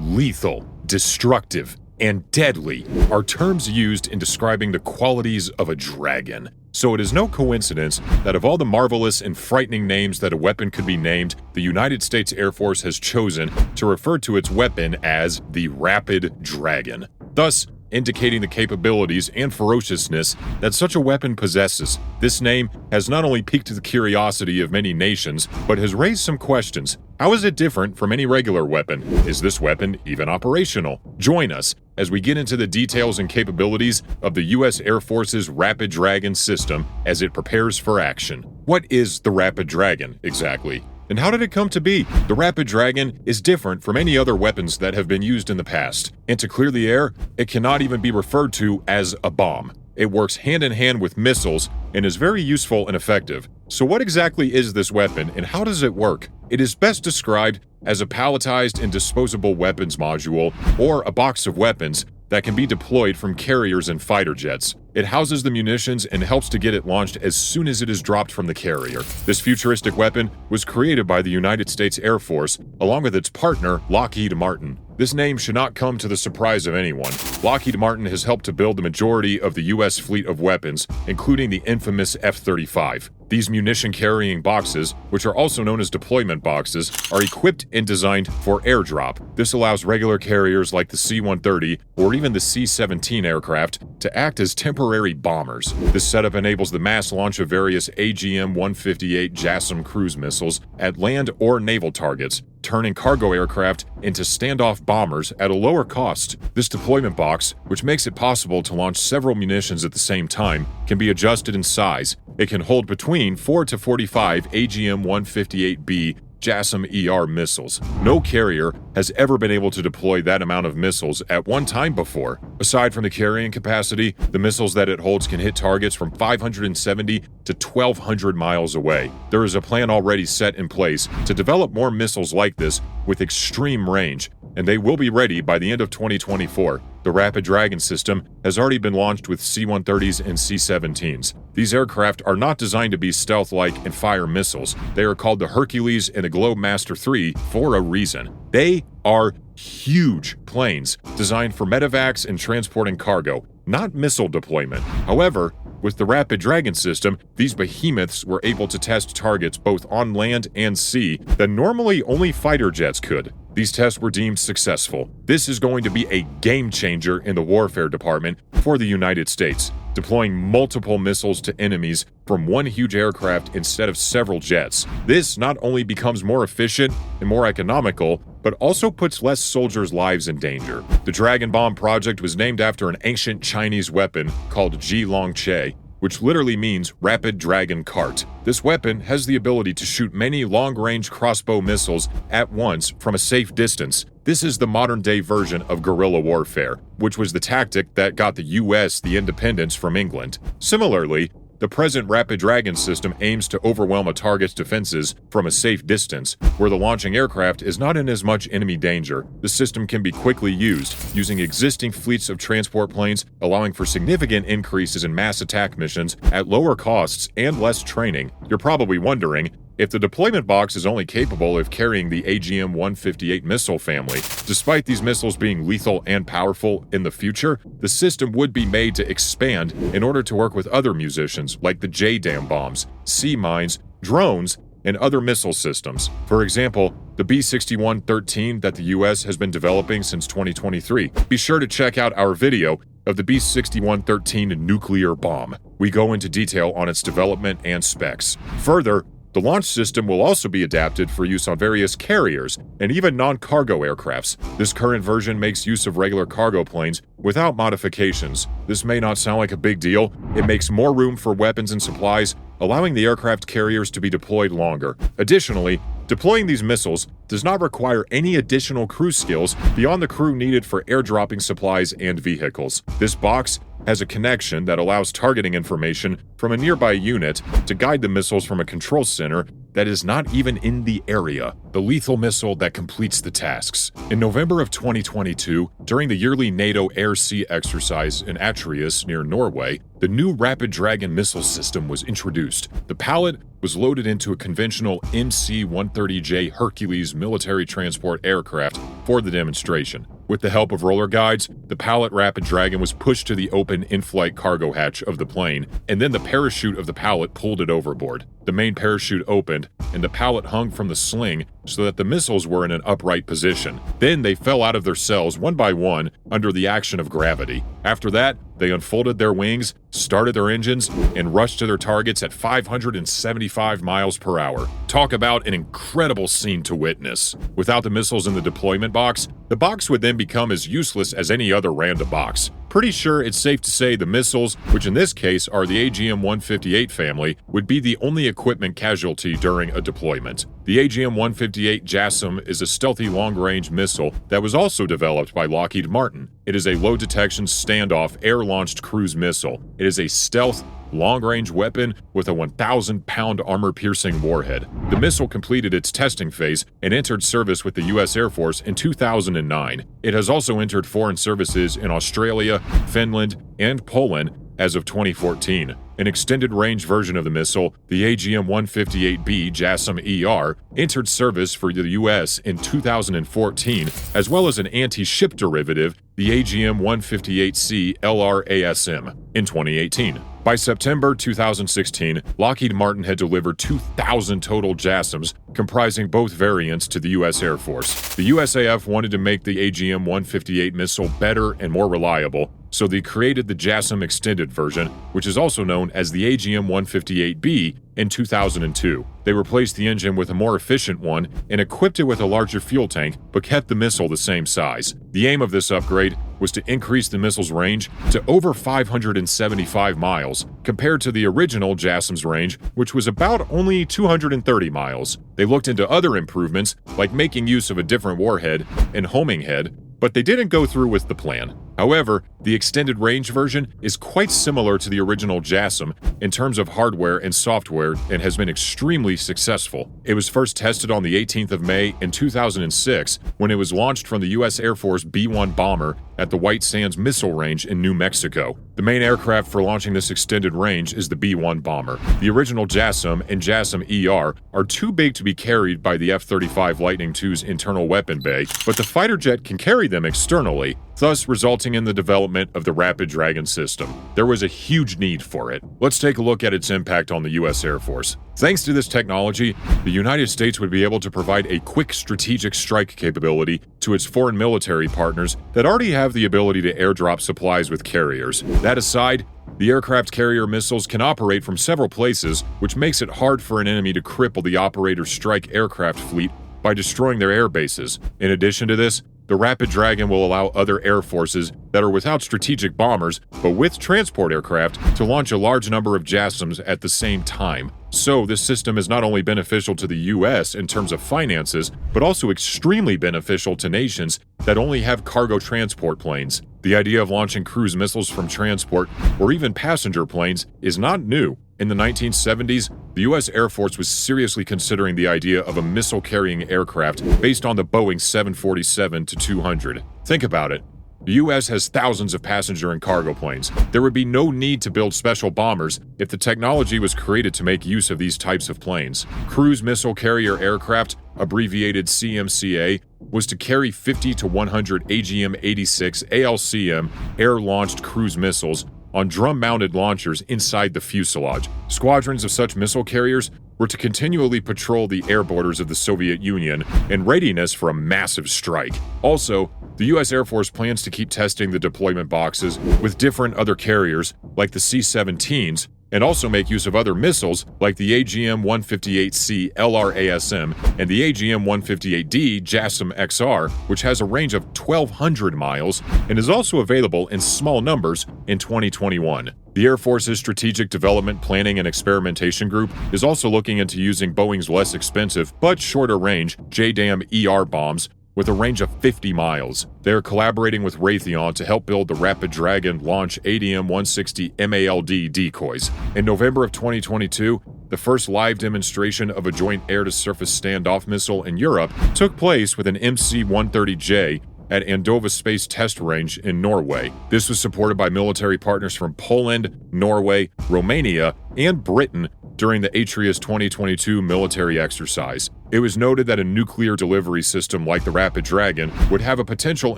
Lethal, destructive, and deadly are terms used in describing the qualities of a dragon. So it is no coincidence that of all the marvelous and frightening names that a weapon could be named, the United States Air Force has chosen to refer to its weapon as the Rapid Dragon, thus indicating the capabilities and ferociousness that such a weapon possesses. This name has not only piqued the curiosity of many nations, but has raised some questions. How is it different from any regular weapon? Is this weapon even operational? Join us as we get into the details and capabilities of the U.S. Air Force's Rapid Dragon system as it prepares for action. What is the Rapid Dragon exactly? And how did it come to be? The Rapid Dragon is different from any other weapons that have been used in the past. And to clear the air, it cannot even be referred to as a bomb. It works hand in hand with missiles and is very useful and effective. So what exactly is this weapon and how does it work? It is best described as a palletized and disposable weapons module, or a box of weapons that can be deployed from carriers and fighter jets. It houses the munitions and helps to get it launched as soon as it is dropped from the carrier. This futuristic weapon was created by the United States Air Force, along with its partner, Lockheed Martin. This name should not come to the surprise of anyone. Lockheed Martin has helped to build the majority of the U.S. fleet of weapons, including the infamous F-35. These munition-carrying boxes, which are also known as deployment boxes, are equipped and designed for airdrop. This allows regular carriers like the C-130 or even the C-17 aircraft to act as temporary bombers. This setup enables the mass launch of various AGM-158 JASSM cruise missiles at land or naval targets, turning cargo aircraft into standoff bombers at a lower cost. This deployment box, which makes it possible to launch several munitions at the same time, can be adjusted in size. It can hold between 4 to 45 AGM-158B JASSM-ER missiles. No carrier has ever been able to deploy that amount of missiles at one time before. Aside from the carrying capacity, the missiles that it holds can hit targets from 570 to 1,200 miles away. There is a plan already set in place to develop more missiles like this with extreme range, and they will be ready by the end of 2024. The Rapid Dragon system has already been launched with C-130s and C-17s. These aircraft are not designed to be stealth-like and fire missiles. They are called the Hercules and the Globemaster III for a reason. They are huge planes designed for medevacs and transporting cargo, not missile deployment. However, with the Rapid Dragon system, these behemoths were able to test targets both on land and sea that normally only fighter jets could. These tests were deemed successful. This is going to be a game changer in the warfare department for the United States, deploying multiple missiles to enemies from one huge aircraft instead of several jets. This not only becomes more efficient and more economical, but also puts less soldiers' lives in danger. The Dragon Bomb project was named after an ancient Chinese weapon called Ji Long Che, which literally means Rapid Dragon Cart. This weapon has the ability to shoot many long-range crossbow missiles at once from a safe distance. This is the modern-day version of guerrilla warfare, which was the tactic that got the U.S. the independence from England. Similarly, the present Rapid Dragon system aims to overwhelm a target's defenses from a safe distance, where the launching aircraft is not in as much enemy danger. The system can be quickly used, using existing fleets of transport planes, allowing for significant increases in mass attack missions at lower costs and less training. You're probably wondering, if the deployment box is only capable of carrying the AGM-158 missile family, despite these missiles being lethal and powerful in the future, the system would be made to expand in order to work with other munitions like the JDAM bombs, sea mines, drones, and other missile systems. For example, the B-6113 that the US has been developing since 2023. Be sure to check out our video of the B-6113 nuclear bomb. We go into detail on its development and specs. Further, the launch system will also be adapted for use on various carriers and even non-cargo aircrafts. This current version makes use of regular cargo planes without modifications. This may not sound like a big deal. It makes more room for weapons and supplies, allowing the aircraft carriers to be deployed longer. Additionally, deploying these missiles does not require any additional crew skills beyond the crew needed for airdropping supplies and vehicles. This box has a connection that allows targeting information from a nearby unit to guide the missiles from a control center that is not even in the area, the lethal missile that completes the tasks. In November of 2022, during the yearly NATO air-sea exercise in Atreus near Norway, the new Rapid Dragon missile system was introduced. The Pallet was loaded into a conventional MC-130J Hercules military transport aircraft for the demonstration. With the help of roller guides, the Pallet Rapid Dragon was pushed to the open in-flight cargo hatch of the plane, and then the parachute of the Pallet pulled it overboard. The main parachute opened, and the Pallet hung from the sling so that the missiles were in an upright position. Then they fell out of their cells one by one under the action of gravity. After that, they unfolded their wings, started their engines, and rushed to their targets at 575 miles per hour. Talk about an incredible scene to witness. Without the missiles in the deployment box, the box would then become as useless as any other random box. Pretty sure it's safe to say the missiles, which in this case are the AGM-158 family, would be the only equipment casualty during a deployment. The AGM-158 JASSM is a stealthy long-range missile that was also developed by Lockheed Martin. It is a low-detection standoff air-launched cruise missile. It is a stealth, long-range weapon with a 1,000-pound armor-piercing warhead. The missile completed its testing phase and entered service with the U.S. Air Force in 2009. It has also entered foreign services in Australia, Finland, and Poland as of 2014. An extended-range version of the missile, the AGM-158B JASSM-ER, entered service for the U.S. in 2014, as well as an anti-ship derivative, the AGM-158C LRASM, in 2018. By September 2016, Lockheed Martin had delivered 2,000 total JASSMs, comprising both variants, to the U.S. Air Force. The USAF wanted to make the AGM-158 missile better and more reliable, so they created the JASSM extended version, which is also known as the AGM-158B, in 2002. They replaced the engine with a more efficient one and equipped it with a larger fuel tank, but kept the missile the same size. The aim of this upgrade was to increase the missile's range to over 575 miles, compared to the original JASSM's range, which was about only 230 miles. They looked into other improvements, like making use of a different warhead and homing head, but they didn't go through with the plan. However, the extended range version is quite similar to the original JASSM in terms of hardware and software and has been extremely successful. It was first tested on the 18th of May in 2006 when it was launched from the U.S. Air Force B-1 bomber at the White Sands Missile Range in New Mexico. The main aircraft for launching this extended range is the B-1 bomber. The original JASSM and JASSM-ER are too big to be carried by the F-35 Lightning II's internal weapon bay, but the fighter jet can carry them externally, thus resulting in the development of the Rapid Dragon system. There was a huge need for it. Let's take a look at its impact on the U.S. Air Force. Thanks to this technology, the United States would be able to provide a quick strategic strike capability to its foreign military partners that already have the ability to airdrop supplies with carriers. That aside, the aircraft carrier missiles can operate from several places, which makes it hard for an enemy to cripple the operator's strike aircraft fleet by destroying their air bases. In addition to this, the Rapid Dragon will allow other air forces that are without strategic bombers, but with transport aircraft, to launch a large number of JASSMs at the same time. So this system is not only beneficial to the U.S. in terms of finances, but also extremely beneficial to nations that only have cargo transport planes. The idea of launching cruise missiles from transport, or even passenger planes, is not new. In the 1970s, the U.S. Air Force was seriously considering the idea of a missile-carrying aircraft based on the Boeing 747-200. Think about it. The U.S. has thousands of passenger and cargo planes. There would be no need to build special bombers if the technology was created to make use of these types of planes. Cruise Missile Carrier Aircraft, abbreviated CMCA, was to carry 50 to 100 AGM-86 ALCM air-launched cruise missiles on drum-mounted launchers inside the fuselage. Squadrons of such missile carriers were to continually patrol the air borders of the Soviet Union in readiness for a massive strike. Also, the U.S. Air Force plans to keep testing the deployment boxes with different other carriers, like the C-17s, and also make use of other missiles like the AGM-158C LRASM and the AGM-158D JASSM-XR, which has a range of 1,200 miles and is also available in small numbers in 2021. The Air Force's Strategic Development Planning and Experimentation Group is also looking into using Boeing's less expensive but shorter range JDAM-ER bombs with a range of 50 miles. They are collaborating with Raytheon to help build the Rapid Dragon launch ADM-160 MALD decoys. In November of 2022, The first live demonstration of a joint air-to-surface standoff missile in Europe took place with an MC-130J at Andova Space Test Range in Norway. This was supported by military partners from Poland, Norway, Romania, and Britain during the Atreus 2022 military exercise. It was noted that a nuclear delivery system like the Rapid Dragon would have a potential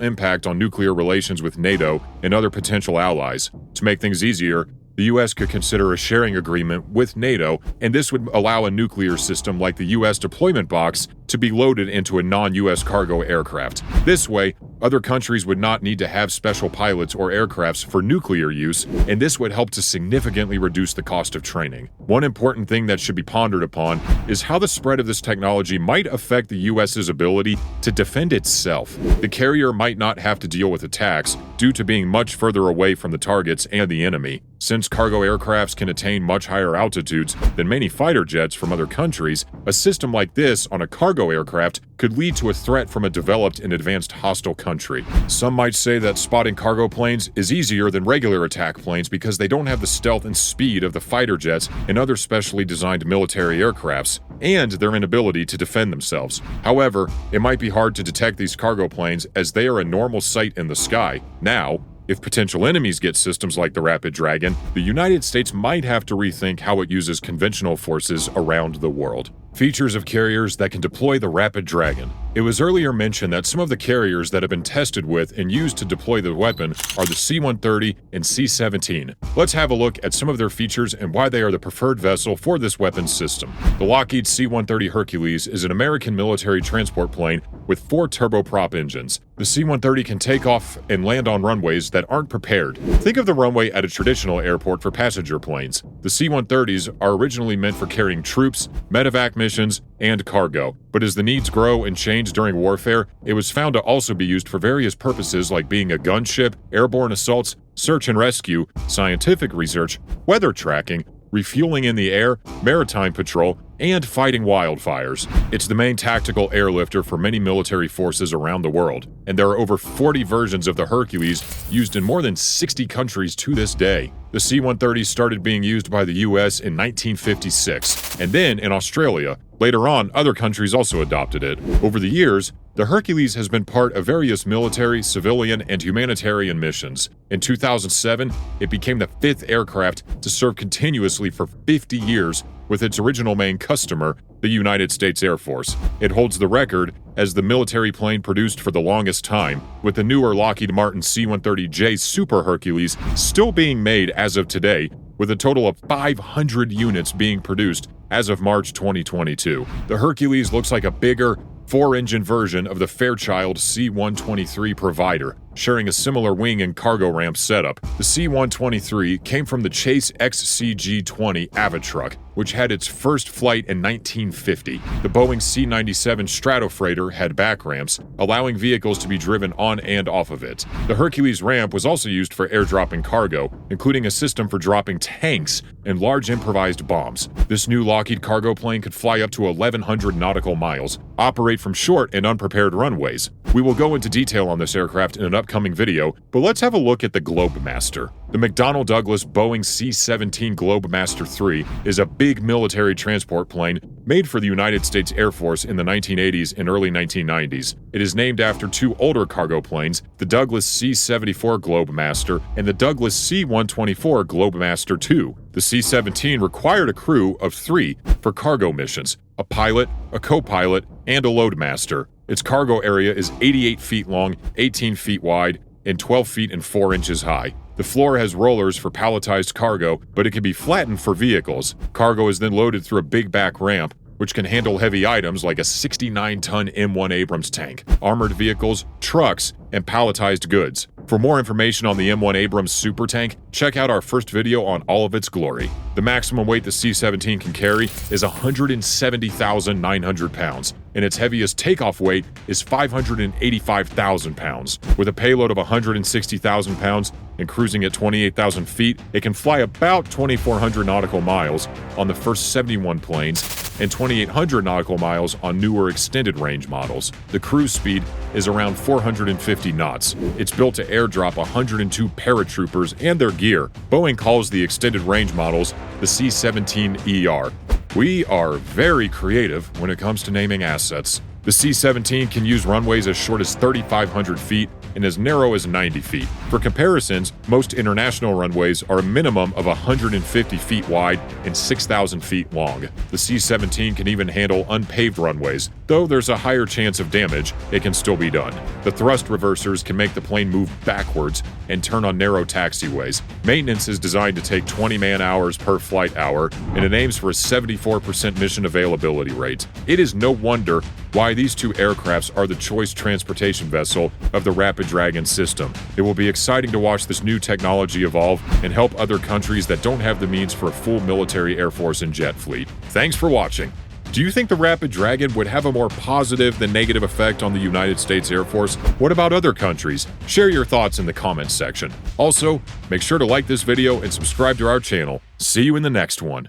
impact on nuclear relations with NATO and other potential allies. To make things easier, the US could consider a sharing agreement with NATO, and this would allow a nuclear system like the US deployment box to be loaded into a non-US cargo aircraft. This way, other countries would not need to have special pilots or aircrafts for nuclear use, and this would help to significantly reduce the cost of training. One important thing that should be pondered upon is how the spread of this technology might affect the US's ability to defend itself. The carrier might not have to deal with attacks due to being much further away from the targets and the enemy. Since cargo aircrafts can attain much higher altitudes than many fighter jets from other countries, a system like this on a cargo aircraft could lead to a threat from a developed and advanced hostile country. Some might say that spotting cargo planes is easier than regular attack planes because they don't have the stealth and speed of the fighter jets and other specially designed military aircrafts, and their inability to defend themselves. However, it might be hard to detect these cargo planes as they are a normal sight in the sky. Now, if potential enemies get systems like the Rapid Dragon, the United States might have to rethink how it uses conventional forces around the world. Features of carriers that can deploy the Rapid Dragon. It was earlier mentioned that some of the carriers that have been tested with and used to deploy the weapon are the C-130 and C-17. Let's have a look at some of their features and why they are the preferred vessel for this weapon system. The Lockheed C-130 Hercules is an American military transport plane with 4 turboprop engines. The C-130 can take off and land on runways that aren't prepared. Think of the runway at a traditional airport for passenger planes. The C-130s are originally meant for carrying troops, medevac missions, and cargo. But as the needs grow and change during warfare, it was found to also be used for various purposes like being a gunship, airborne assaults, search and rescue, scientific research, weather tracking, refueling in the air, maritime patrol, and fighting wildfires. It's the main tactical airlifter for many military forces around the world, and there are over 40 versions of the Hercules used in more than 60 countries to this day. The C-130 started being used by the US in 1956, and then in Australia. Later on, other countries also adopted it. Over the years, the Hercules has been part of various military, civilian, and humanitarian missions. In 2007, it became the 5th aircraft to serve continuously for 50 years with its original main customer, the United States Air Force. It holds the record as the military plane produced for the longest time, with the newer Lockheed Martin C-130J Super Hercules still being made as of today, with a total of 500 units being produced as of March 2022. The Hercules looks like a bigger, 4-engine version of the Fairchild C-123 provider, sharing a similar wing and cargo ramp setup. The C-123 came from the Chase XCG-20 Avitruck, which had its first flight in 1950. The Boeing C-97 Stratofreighter had back ramps, allowing vehicles to be driven on and off of it. The Hercules ramp was also used for airdropping cargo, including a system for dropping tanks and large improvised bombs. This new Lockheed cargo plane could fly up to 1,100 nautical miles, operate from short and unprepared runways. We will go into detail on this aircraft in an upcoming video, but let's have a look at the Globemaster. The McDonnell Douglas Boeing C-17 Globemaster III is a big military transport plane made for the United States Air Force in the 1980s and early 1990s. It is named after 2 older cargo planes, the Douglas C-74 Globemaster and the Douglas C-124 Globemaster II. The C-17 required a crew of 3 for cargo missions, a pilot, a co-pilot, and a loadmaster. Its cargo area is 88 feet long, 18 feet wide, and 12 feet and 4 inches high. The floor has rollers for palletized cargo, but it can be flattened for vehicles. Cargo is then loaded through a big back ramp, which can handle heavy items like a 69-ton M1 Abrams tank, armored vehicles, trucks, and palletized goods. For more information on the M1 Abrams super tank, check out our first video on all of its glory. The maximum weight the C-17 can carry is 170,900 pounds, and its heaviest takeoff weight is 585,000 pounds. With a payload of 160,000 pounds and cruising at 28,000 feet, it can fly about 2,400 nautical miles on the first 71 planes and 2,800 nautical miles on newer extended range models. The cruise speed is around 450 knots. It's built to airdrop 102 paratroopers and their gear. Boeing calls the extended range models the C-17ER. We are very creative when it comes to naming assets. The C-17 can use runways as short as 3,500 feet and as narrow as 90 feet. For comparisons, most international runways are a minimum of 150 feet wide and 6,000 feet long. The C-17 can even handle unpaved runways. Though there's a higher chance of damage, it can still be done. The thrust reversers can make the plane move backwards and turn on narrow taxiways. Maintenance is designed to take 20 man-hours per flight hour, and it aims for a 74% mission availability rate. It is no wonder why these two aircrafts are the choice transportation vessel of the Rapid Dragon system. It will be exciting to watch this new technology evolve and help other countries that don't have the means for a full military air force and jet fleet. Thanks for watching. Do you think the Rapid Dragon would have a more positive than negative effect on the United States Air Force? What about other countries? Share your thoughts in the comments section. Also, make sure to like this video and subscribe to our channel. See you in the next one.